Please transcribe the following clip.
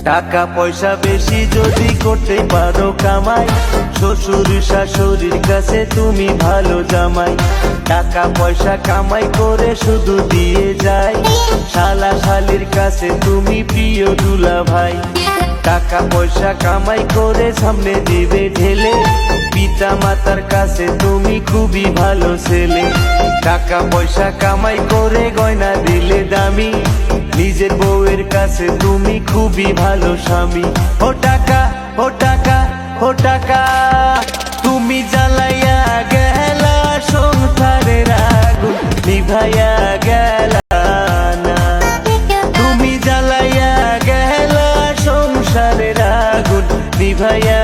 টাকা পয়সা বেশি যদি করতে পারো কামাই, শ্বশুর শাশুড়ির কাছে তুমি ভালো জামাই। টাকা পয়সা কামাই করে শুধু দিয়ে যায়, শালা শালির কাছে তুমি প্রিয় দুলা ভাই। টাকা পয়সা কামাই করে সামনে দিবে ঢেলে, পিতা মাতার কাছে তুমি খুবই ভালো ছেলে। টাকা পয়সা কামাই করে গয়না দিলে দামি, নিজের বউয়ের কাছে তুমি খুবই ভালো স্বামী। ও টাকা, ও টাকা, ও টাকা, তুমি জ্বালাইয়া গেলা সংসারের আগুন নিভাইয়া গেলা না। তুমি জ্বালাইয়া গেলা সংসারের আগুন নিভাইয়া